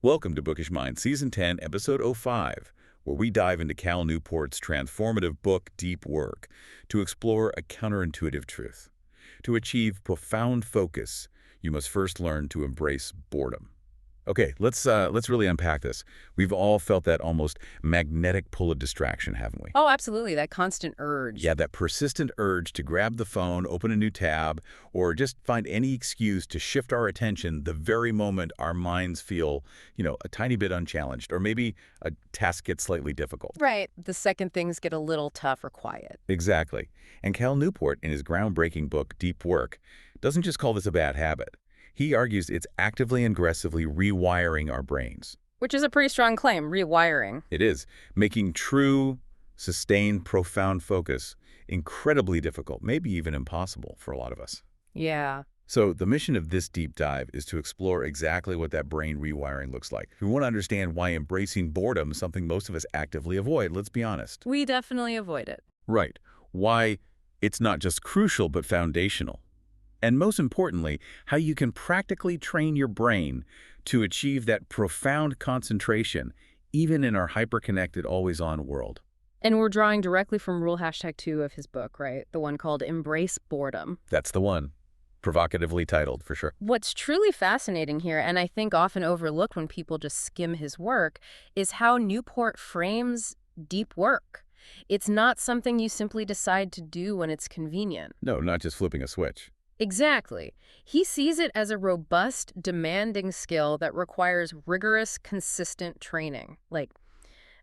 Welcome to Bookish Mind, Season 10, Episode O5, where we dive into Cal Newport's transformative book, Deep Work, to explore a counterintuitive truth. To achieve profound focus, you must first learn to embrace boredom. Okay, let's really unpack this. We've all felt that almost magnetic pull of distraction, haven't we? Oh, absolutely. That constant urge. Yeah, that persistent urge to grab the phone, open a new tab, or just find any excuse to shift our attention the very moment our minds feel, a tiny bit unchallenged, or maybe a task gets slightly difficult. Right. The second things get a little tough or quiet. Exactly. And Cal Newport, in his groundbreaking book, Deep Work, doesn't just call this a bad habit. He argues it's actively and aggressively rewiring our brains. Which is a pretty strong claim, rewiring. It is, making true, sustained, profound focus incredibly difficult, maybe even impossible for a lot of us. Yeah. So the mission of this deep dive is to explore exactly what that brain rewiring looks like. We want to understand why embracing boredom is something most of us actively avoid, let's be honest. We definitely avoid it. Right. Why it's not just crucial, but foundational. And most importantly, how you can practically train your brain to achieve that profound concentration, even in our hyper-connected, always-on world. And we're drawing directly from rule #2 of his book, right? The one called Embrace Boredom. That's the one. Provocatively titled, for sure. What's truly fascinating here, and I think often overlooked when people just skim his work, is how Newport frames deep work. It's not something you simply decide to do when it's convenient. No, not just flipping a switch. Exactly. He sees it as a robust, demanding skill that requires rigorous, consistent training. Like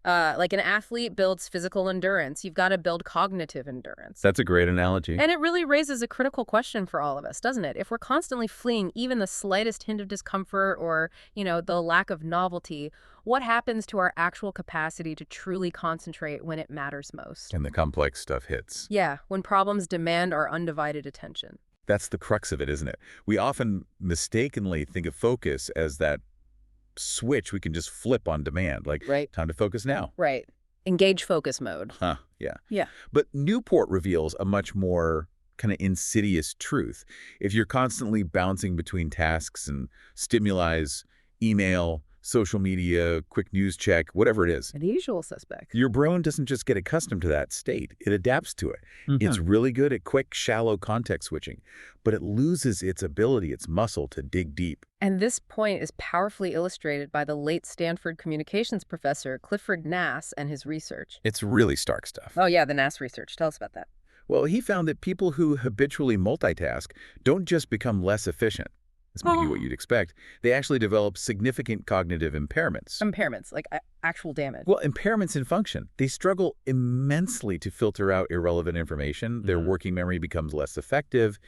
an athlete builds physical endurance, you've got to build cognitive endurance. That's a great analogy. And it really raises a critical question for all of us, doesn't it? If we're constantly fleeing even the slightest hint of discomfort or, the lack of novelty, what happens to our actual capacity to truly concentrate when it matters most? And the complex stuff hits. Yeah, when problems demand our undivided attention. That's the crux of it, isn't it? We often mistakenly think of focus as that switch we can just flip on demand, like Right. time to focus now. Right. Engage focus mode. Yeah. Yeah. But Newport reveals a much more kind of insidious truth. If you're constantly bouncing between tasks and stimuli, email, social media, quick news check, whatever it is, The usual suspect. your brain doesn't just get accustomed to that state. It adapts to it. It's really good at quick, shallow context switching, but it loses its ability, its muscle to dig deep. And this point is powerfully illustrated by the late Stanford communications professor Clifford Nass and his research. It's really stark stuff. Oh yeah, the Nass research. Tell us about that. Well, he found that people who habitually multitask don't just become less efficient. That's maybe what you'd expect. They actually develop significant cognitive impairments. Impairments, like actual damage. Well, impairments in function. They struggle immensely to filter out irrelevant information. Their working memory becomes less effective,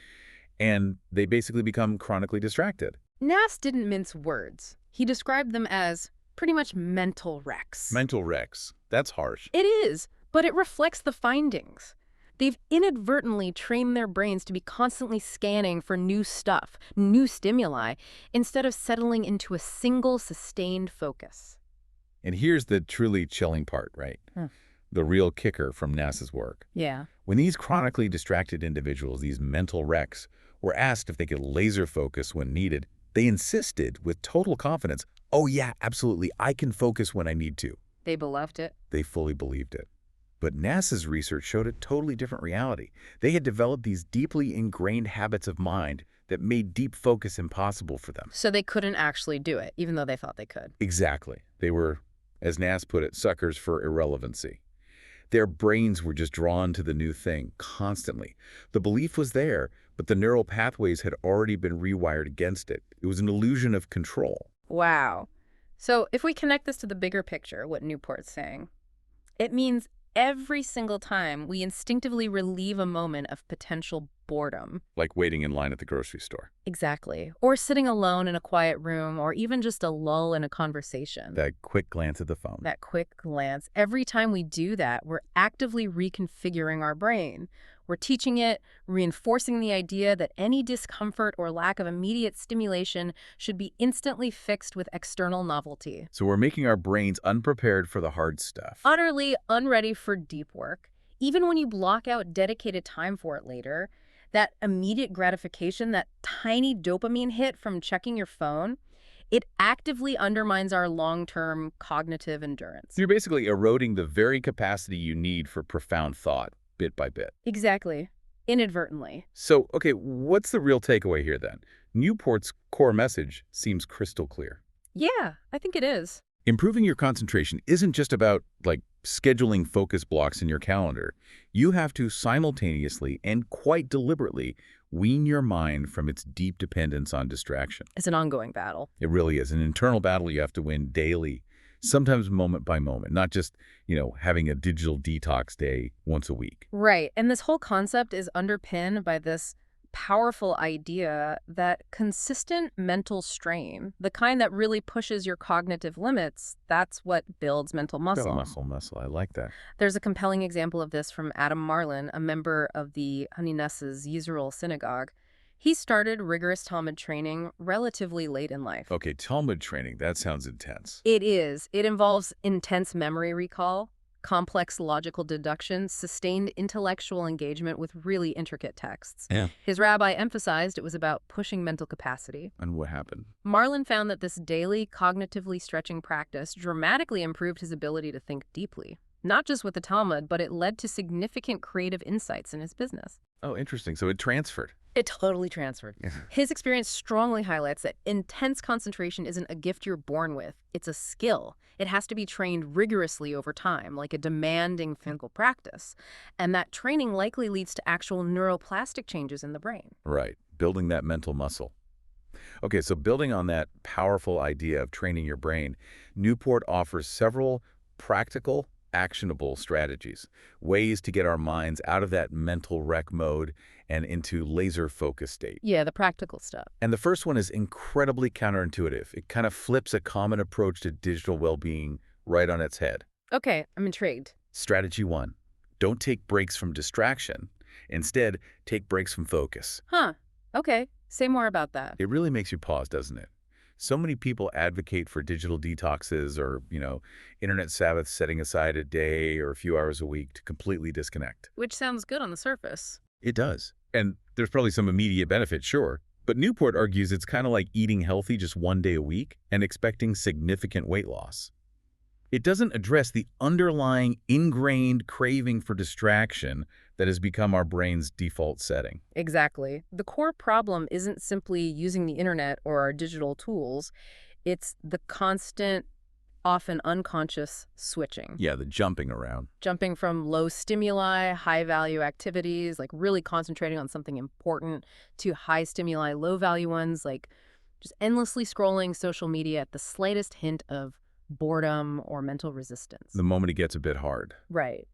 and they basically become chronically distracted. Nass didn't mince words. He described them as pretty much mental wrecks. Mental wrecks. That's harsh. It is, but it reflects the findings. They've inadvertently trained their brains to be constantly scanning for new stuff, new stimuli, instead of settling into a single sustained focus. And here's the truly chilling part, right? The real kicker from Nass's work. Yeah. When these chronically distracted individuals, these mental wrecks, were asked if they could laser focus when needed, they insisted with total confidence, oh yeah, absolutely, I can focus when I need to. They believed it. They fully believed it. But NASA's research showed a totally different reality. They had developed these deeply ingrained habits of mind that made deep focus impossible for them. So they couldn't actually do it, even though they thought they could. Exactly. They were, as Nass put it, suckers for irrelevancy. Their brains were just drawn to the new thing constantly. The belief was there, but the neural pathways had already been rewired against it. It was an illusion of control. Wow. So if we connect this to the bigger picture, what Newport's saying, it means every single time we instinctively relieve a moment of potential boredom. Like waiting in line at the grocery store. Exactly. Or sitting alone in a quiet room, or even just a lull in a conversation. That quick glance at the phone. That quick glance. Every time we do that, we're actively reconfiguring our brain. We're teaching it, reinforcing the idea that any discomfort or lack of immediate stimulation should be instantly fixed with external novelty. So we're making our brains unprepared for the hard stuff. Utterly unready for deep work. Even when you block out dedicated time for it later, that immediate gratification, that tiny dopamine hit from checking your phone, It actively undermines our long-term cognitive endurance. You're basically eroding the very capacity you need for profound thought, bit by bit. Exactly. Inadvertently. So, okay, what's the real takeaway here then? Newport's core message seems crystal clear. Yeah, I think it is. Improving your concentration isn't just about, like, scheduling focus blocks in your calendar. You have to simultaneously and quite deliberately wean your mind from its deep dependence on distraction. It's an ongoing battle. It really is an internal battle you have to win daily, sometimes moment by moment, not just, having a digital detox day once a week. Right. And this whole concept is underpinned by this powerful idea that consistent mental strain, the kind that really pushes your cognitive limits, that's what builds mental muscle. Muscle. I like that. There's a compelling example of this from Adam Marlin, a member of the Honey Ness's Yisrael synagogue. He started rigorous Talmud training relatively late in life. Okay, Talmud training, that sounds intense. It is. It involves intense memory recall, complex logical deduction, sustained intellectual engagement with really intricate texts. Yeah. His rabbi emphasized it was about pushing mental capacity. And what happened? Marlin found that this daily, cognitively stretching practice dramatically improved his ability to think deeply. Not just with the Talmud, but it led to significant creative insights in his business. Oh, interesting. So it transferred. It totally transferred. Yeah. His experience strongly highlights that intense concentration isn't a gift you're born with. It's a skill. It has to be trained rigorously over time, like a demanding physical practice. And that training likely leads to actual neuroplastic changes in the brain. Right. Building that mental muscle. Okay, so building on that powerful idea of training your brain, Newport offers several practical, actionable strategies, ways to get our minds out of that mental wreck mode and into laser-focused state. Yeah, the practical stuff. And the first one is incredibly counterintuitive. It kind of flips a common approach to digital well-being right on its head. Okay, I'm intrigued. Strategy 1. Don't take breaks from distraction. Instead, take breaks from focus. Huh. Okay. Say more about that. It really makes you pause, doesn't it? So many people advocate for digital detoxes or, Internet Sabbath, setting aside a day or a few hours a week to completely disconnect. Which sounds good on the surface. It does. And there's probably some immediate benefit, sure. But Newport argues it's kind of like eating healthy just one day a week and expecting significant weight loss. It doesn't address the underlying ingrained craving for distraction that has become our brain's default setting. Exactly. The core problem isn't simply using the internet or our digital tools. It's the constant, often unconscious switching. Yeah, the jumping around. Jumping from low stimuli, high-value activities, like really concentrating on something important, to high stimuli, low-value ones, like just endlessly scrolling social media at the slightest hint of boredom or mental resistance. The moment it gets a bit hard. Right.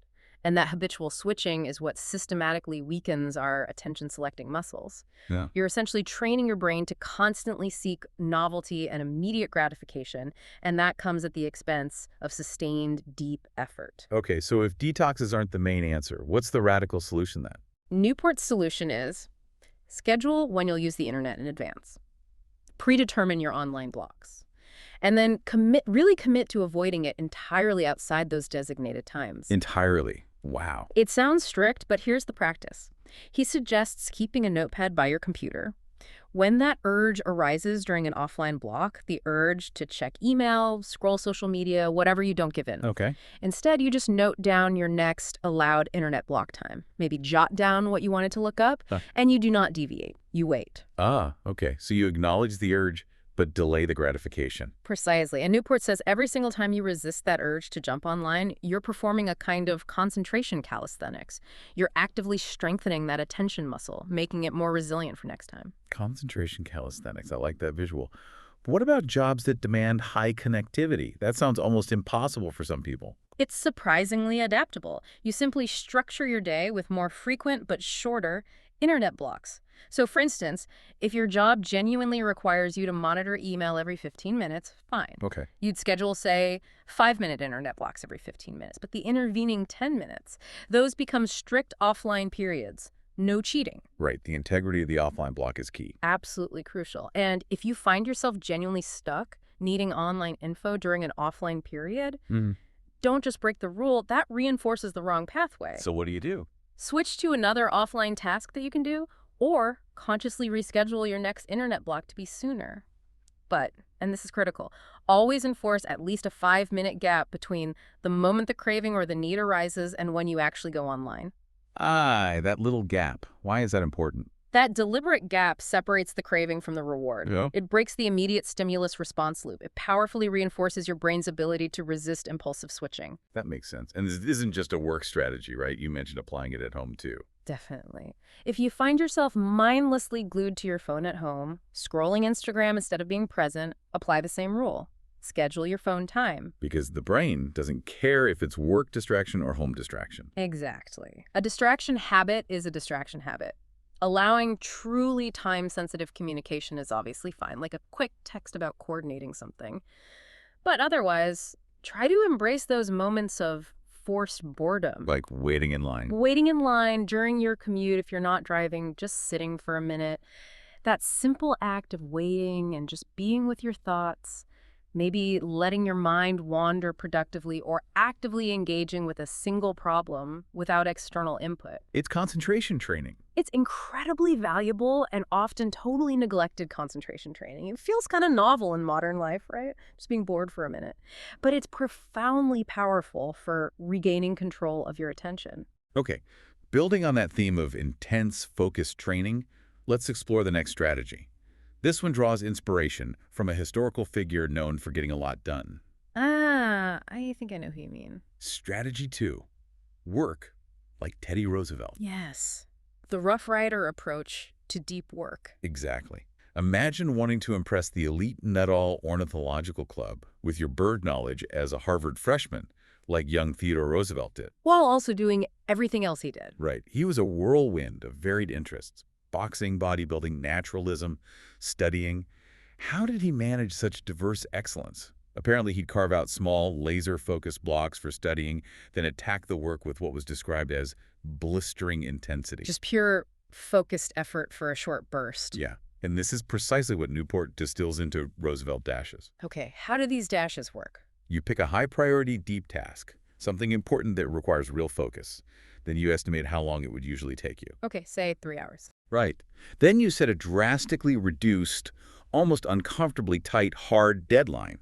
And that habitual switching is what systematically weakens our attention-selecting muscles. Yeah. You're essentially training your brain to constantly seek novelty and immediate gratification, and that comes at the expense of sustained, deep effort. Okay, so if detoxes aren't the main answer, what's the radical solution then? Newport's solution is schedule when you'll use the internet in advance. Predetermine your online blocks. And then really commit to avoiding it entirely outside those designated times. Entirely. Wow. It sounds strict, but here's the practice. He suggests keeping a notepad by your computer. When that urge arises during an offline block, the urge to check email, scroll social media, whatever, you don't give in. Okay. Instead, you just note down your next allowed internet block time. Maybe jot down what you wanted to look up, and you do not deviate. You wait. Ah, okay. So you acknowledge the urge, but delay the gratification. Precisely. And Newport says every single time you resist that urge to jump online, you're performing a kind of concentration calisthenics. You're actively strengthening that attention muscle, making it more resilient for next time. Concentration calisthenics. I like that visual. But what about jobs that demand high connectivity? That sounds almost impossible for some people. It's surprisingly adaptable. You simply structure your day with more frequent but shorter internet blocks. So, for instance, if your job genuinely requires you to monitor email every 15 minutes, fine. Okay. You'd schedule, say, 5-minute internet blocks every 15 minutes, but the intervening 10 minutes, those become strict offline periods. No cheating. Right. The integrity of the offline block is key. Absolutely crucial. And if you find yourself genuinely stuck needing online info during an offline period, don't just break the rule. That reinforces the wrong pathway. So what do you do? Switch to another offline task that you can do, or consciously reschedule your next internet block to be sooner. But and this is critical, always enforce at least a 5-minute gap between the moment the craving or the need arises and when you actually go online. That little gap. Why is that important? That deliberate gap separates the craving from the reward. Yeah. It breaks the immediate stimulus response loop. It powerfully reinforces your brain's ability to resist impulsive switching. That makes sense. And this isn't just a work strategy, right? You mentioned applying it at home, too. Definitely. If you find yourself mindlessly glued to your phone at home, scrolling Instagram instead of being present, apply the same rule. Schedule your phone time. Because the brain doesn't care if it's work distraction or home distraction. Exactly. A distraction habit is a distraction habit. Allowing truly time-sensitive communication is obviously fine, like a quick text about coordinating something. But otherwise, try to embrace those moments of forced boredom. Like waiting in line. Waiting in line during your commute if you're not driving, just sitting for a minute. That simple act of waiting and just being with your thoughts, maybe letting your mind wander productively or actively engaging with a single problem without external input. It's concentration training. It's incredibly valuable and often totally neglected concentration training. It feels kind of novel in modern life, right? Just being bored for a minute. But it's profoundly powerful for regaining control of your attention. Okay, building on that theme of intense, focused training, let's explore the next strategy. This one draws inspiration from a historical figure known for getting a lot done. I think I know who you mean. Strategy 2. Work like Teddy Roosevelt. Yes. The Rough Rider approach to deep work. Exactly. Imagine wanting to impress the elite Nuttall Ornithological Club with your bird knowledge as a Harvard freshman, like young Theodore Roosevelt did. While also doing everything else he did. Right. He was a whirlwind of varied interests. Boxing, bodybuilding, naturalism, studying. How did he manage such diverse excellence? Apparently, he'd carve out small, laser-focused blocks for studying, then attack the work with what was described as blistering intensity. Just pure focused effort for a short burst. Yeah, and this is precisely what Newport distills into Roosevelt dashes. Okay, how do these dashes work? You pick a high-priority deep task, something important that requires real focus. Then you estimate how long it would usually take you. Okay, say 3 hours. Right. Then you set a drastically reduced, almost uncomfortably tight, hard deadline.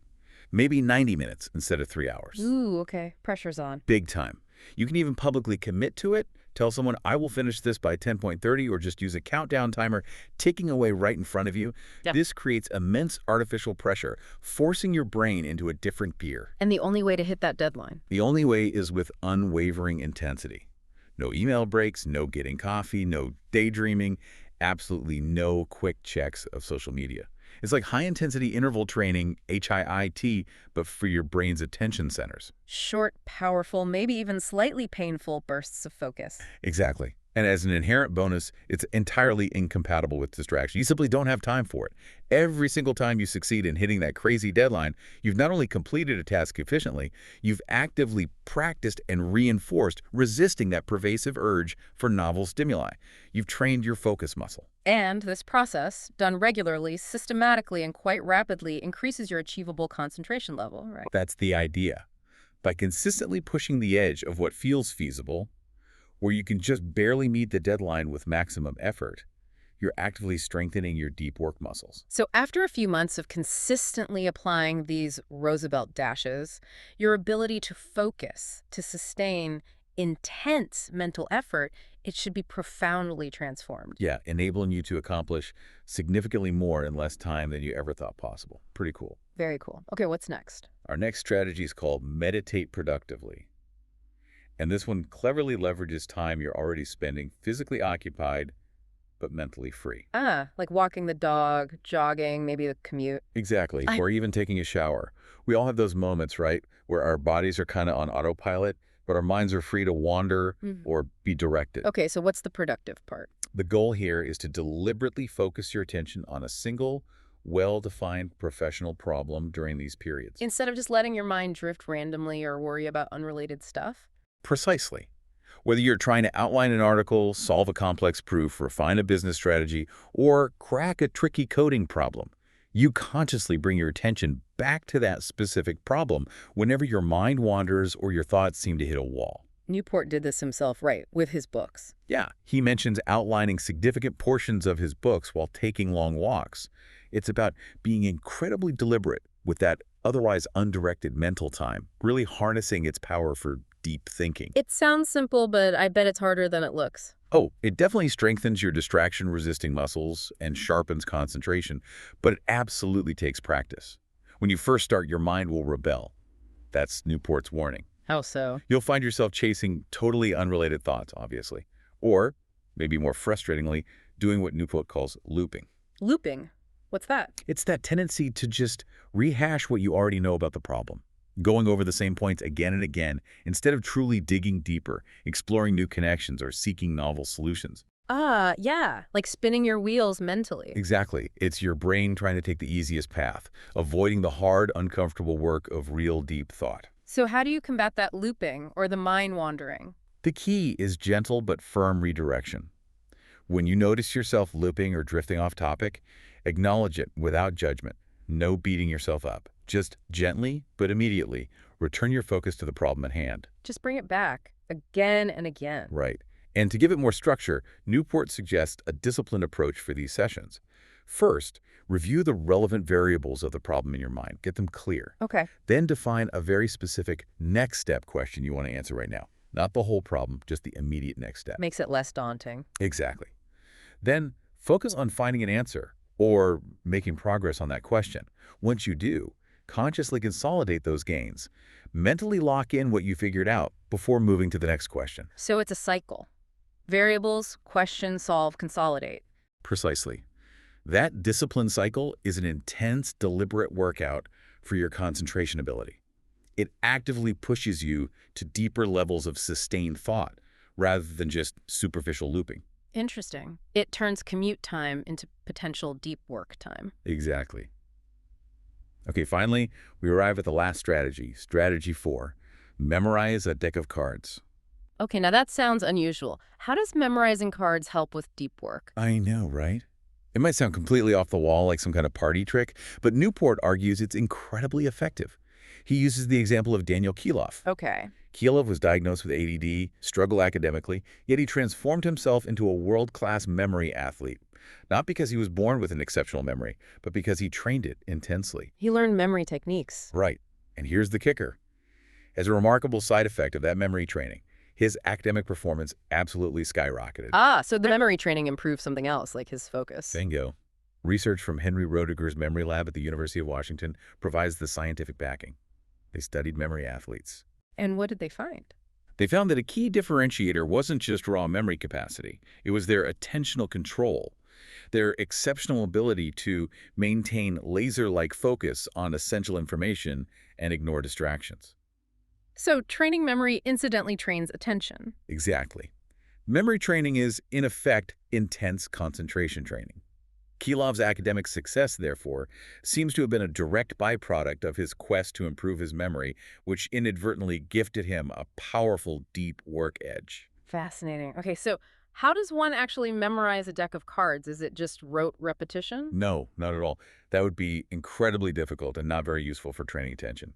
Maybe 90 minutes instead of 3 hours. Ooh, okay. Pressure's on. Big time. You can even publicly commit to it. Tell someone, I will finish this by 10:30, or just use a countdown timer ticking away right in front of you. Yeah. This creates immense artificial pressure, forcing your brain into a different gear. And the only way to hit that deadline? The only way is with unwavering intensity. No email breaks, no getting coffee, no daydreaming, absolutely no quick checks of social media. It's like high-intensity interval training, HIIT, but for your brain's attention centers. Short, powerful, maybe even slightly painful bursts of focus. Exactly. And as an inherent bonus, it's entirely incompatible with distraction. You simply don't have time for it. Every single time you succeed in hitting that crazy deadline, you've not only completed a task efficiently, you've actively practiced and reinforced resisting that pervasive urge for novel stimuli. You've trained your focus muscle. And this process, done regularly, systematically, and quite rapidly, increases your achievable concentration level, right? That's the idea. By consistently pushing the edge of what feels feasible, where you can just barely meet the deadline with maximum effort, you're actively strengthening your deep work muscles. So after a few months of consistently applying these Roosevelt dashes, your ability to focus, to sustain intense mental effort, it should be profoundly transformed. Yeah, enabling you to accomplish significantly more in less time than you ever thought possible. Pretty cool. Very cool. Okay, what's next? Our next strategy is called meditate productively. And this one cleverly leverages time you're already spending physically occupied, but mentally free. Like walking the dog, jogging, maybe the commute. Exactly, or even taking a shower. We all have those moments, right, where our bodies are kind of on autopilot, but our minds are free to wander or be directed. Okay, so what's the productive part? The goal here is to deliberately focus your attention on a single, well-defined professional problem during these periods. Instead of just letting your mind drift randomly or worry about unrelated stuff? Precisely. Whether you're trying to outline an article, solve a complex proof, refine a business strategy, or crack a tricky coding problem, you consciously bring your attention back to that specific problem whenever your mind wanders or your thoughts seem to hit a wall. Newport did this himself, right, with his books. Yeah, he mentions outlining significant portions of his books while taking long walks. It's about being incredibly deliberate with that otherwise undirected mental time, really harnessing its power for deep thinking. It sounds simple, but I bet it's harder than it looks. Oh, it definitely strengthens your distraction-resisting muscles and sharpens concentration, but it absolutely takes practice. When you first start, your mind will rebel. That's Newport's warning. How so? You'll find yourself chasing totally unrelated thoughts, obviously. Or, maybe more frustratingly, doing what Newport calls looping. Looping. What's that? It's that tendency to just rehash what you already know about the problem, going over the same points again and again instead of truly digging deeper, exploring new connections, or seeking novel solutions. Yeah, like spinning your wheels mentally. Exactly. It's your brain trying to take the easiest path, avoiding the hard, uncomfortable work of real deep thought. So how do you combat that looping or the mind wandering? The key is gentle but firm redirection. When you notice yourself looping or drifting off topic, acknowledge it without judgment. No beating yourself up. Just gently, but immediately, return your focus to the problem at hand. Just bring it back again and again. Right. And to give it more structure, Newport suggests a disciplined approach for these sessions. First, review the relevant variables of the problem in your mind. Get them clear. Okay. Then define a very specific next step question you want to answer right now. Not the whole problem, just the immediate next step. Makes it less daunting. Exactly. Then focus on finding an answer or making progress on that question. Once you do, consciously consolidate those gains. Mentally lock in what you figured out before moving to the next question. So it's a cycle. Variables, question, solve, consolidate. Precisely. That discipline cycle is an intense, deliberate workout for your concentration ability. It actively pushes you to deeper levels of sustained thought rather than just superficial looping. Interesting. It turns commute time into potential deep work time. Exactly. Okay, finally, we arrive at the last strategy, strategy 4. Memorize a deck of cards. Okay, now that sounds unusual. How does memorizing cards help with deep work? I know, right? It might sound completely off the wall like some kind of party trick, but Newport argues it's incredibly effective. He uses the example of Daniel Kielov. Okay. Kielov was diagnosed with ADD, struggled academically, yet he transformed himself into a world-class memory athlete. Not because he was born with an exceptional memory, but because he trained it intensely. He learned memory techniques. Right. And here's the kicker. As a remarkable side effect of that memory training, his academic performance absolutely skyrocketed. So the memory training improved something else, like his focus. Bingo. Research from Henry Roediger's memory lab at the University of Washington provides the scientific backing. They studied memory athletes. And what did they find? They found that a key differentiator wasn't just raw memory capacity. It was their attentional control, their exceptional ability to maintain laser-like focus on essential information and ignore distractions. So training memory incidentally trains attention. Exactly. Memory training is, in effect, intense concentration training. Kielov's academic success, therefore, seems to have been a direct byproduct of his quest to improve his memory, which inadvertently gifted him a powerful, deep work edge. Fascinating. Okay, so how does one actually memorize a deck of cards? Is it just rote repetition? No, not at all. That would be incredibly difficult and not very useful for training attention.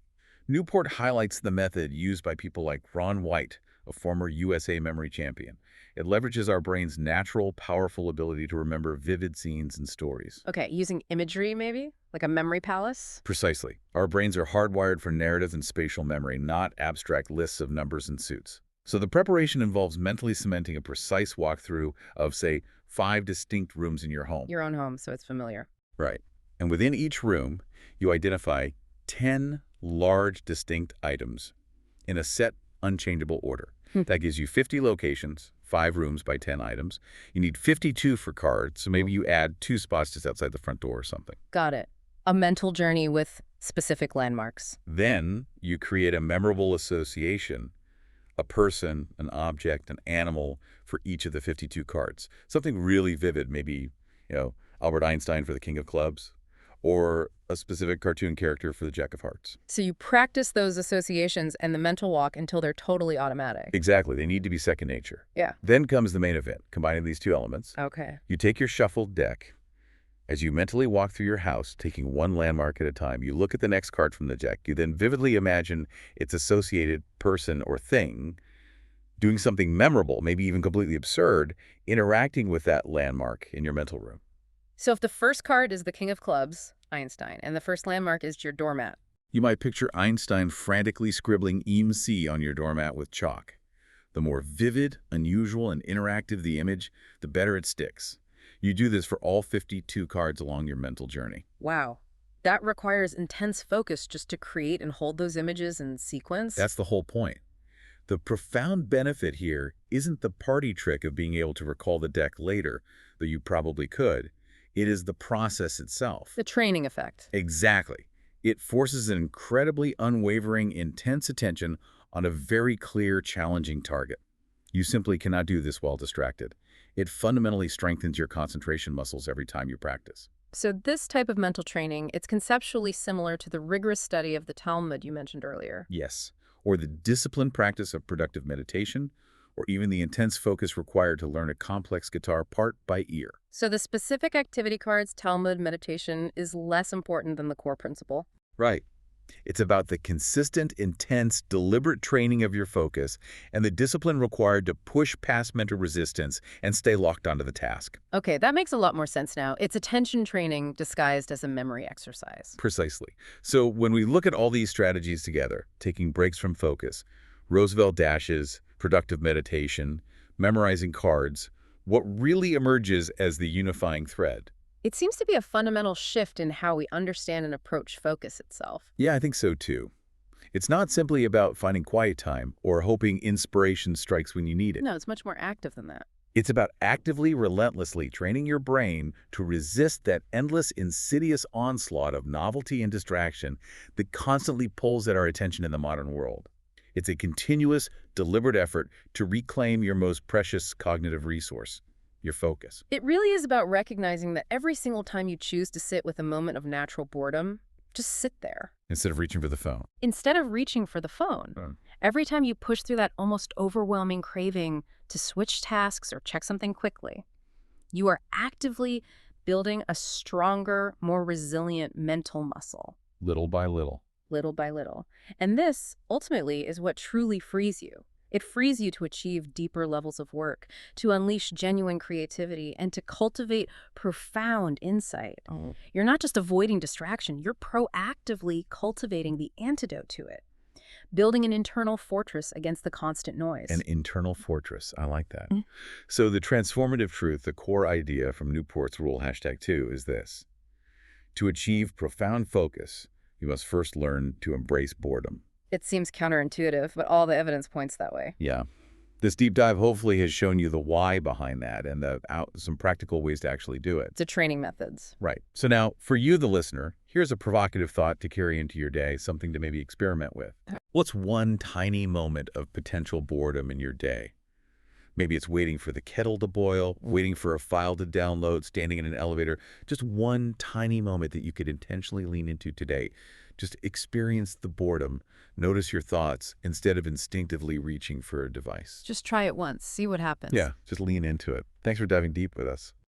Newport highlights the method used by people like Ron White, a former USA memory champion. It leverages our brain's natural, powerful ability to remember vivid scenes and stories. Okay, using imagery maybe? Like a memory palace? Precisely. Our brains are hardwired for narrative and spatial memory, not abstract lists of numbers and suits. So the preparation involves mentally cementing a precise walkthrough of, say, 5 distinct rooms in your home. Your own home, so it's familiar. Right. And within each room, you identify 10 large, distinct items in a set, unchangeable order. That gives you 50 locations, 5 rooms by 10 items. You need 52 for cards, so maybe you add 2 spots just outside the front door or something. Got it. A mental journey with specific landmarks. Then you create a memorable association, a person, an object, an animal for each of the 52 cards. Something really vivid, maybe, Albert Einstein for the King of Clubs, or a specific cartoon character for the Jack of Hearts. So you practice those associations and the mental walk until they're totally automatic. Exactly. They need to be second nature. Yeah. Then comes the main event, combining these 2 elements. Okay. You take your shuffled deck. As you mentally walk through your house, taking one landmark at a time, you look at the next card from the deck. You then vividly imagine its associated person or thing doing something memorable, maybe even completely absurd, interacting with that landmark in your mental room. So if the first card is the king of clubs, Einstein, and the first landmark is your doormat. You might picture Einstein frantically scribbling EMC on your doormat with chalk. The more vivid, unusual, and interactive the image, the better it sticks. You do this for all 52 cards along your mental journey. Wow. That requires intense focus just to create and hold those images in sequence. That's the whole point. The profound benefit here isn't the party trick of being able to recall the deck later, though you probably could. It is the process itself. The training effect. Exactly. It forces an incredibly unwavering, intense attention on a very clear, challenging target. You simply cannot do this while distracted. It fundamentally strengthens your concentration muscles every time you practice. So this type of mental training, it's conceptually similar to the rigorous study of the Talmud you mentioned earlier. Yes, or the disciplined practice of productive meditation, or even the intense focus required to learn a complex guitar part by ear. So the specific activity cards, Talmud, meditation, is less important than the core principle. Right. It's about the consistent, intense, deliberate training of your focus and the discipline required to push past mental resistance and stay locked onto the task. Okay, that makes a lot more sense now. It's attention training disguised as a memory exercise. Precisely. So when we look at all these strategies together, taking breaks from focus, Roosevelt dashes, productive meditation, memorizing cards, what really emerges as the unifying thread? It seems to be a fundamental shift in how we understand and approach focus itself. Yeah, I think so too. It's not simply about finding quiet time or hoping inspiration strikes when you need it. No, it's much more active than that. It's about actively, relentlessly training your brain to resist that endless, insidious onslaught of novelty and distraction that constantly pulls at our attention in the modern world. It's a continuous, deliberate effort to reclaim your most precious cognitive resource, your focus. It really is about recognizing that every single time you choose to sit with a moment of natural boredom, just sit there. Instead of reaching for the phone. Instead of reaching for the phone. Every time you push through that almost overwhelming craving to switch tasks or check something quickly, you are actively building a stronger, more resilient mental muscle. Little by little. Little by little. And this, ultimately, is what truly frees you. It frees you to achieve deeper levels of work, to unleash genuine creativity, and to cultivate profound insight. You're not just avoiding distraction, you're proactively cultivating the antidote to it, building an internal fortress against the constant noise. An internal fortress. I like that. So the transformative truth, the core idea from Newport's Rule #2 is this. To achieve profound focus, you must first learn to embrace boredom. It seems counterintuitive, but all the evidence points that way. Yeah. This deep dive hopefully has shown you the why behind that and some practical ways to actually do it. The training methods. Right. So now, for you, the listener, here's a provocative thought to carry into your day, something to maybe experiment with. What's one tiny moment of potential boredom in your day? Maybe it's waiting for the kettle to boil, waiting for a file to download, standing in an elevator. Just one tiny moment that you could intentionally lean into today. Just experience the boredom. Notice your thoughts instead of instinctively reaching for a device. Just try it once. See what happens. Yeah, just lean into it. Thanks for diving deep with us.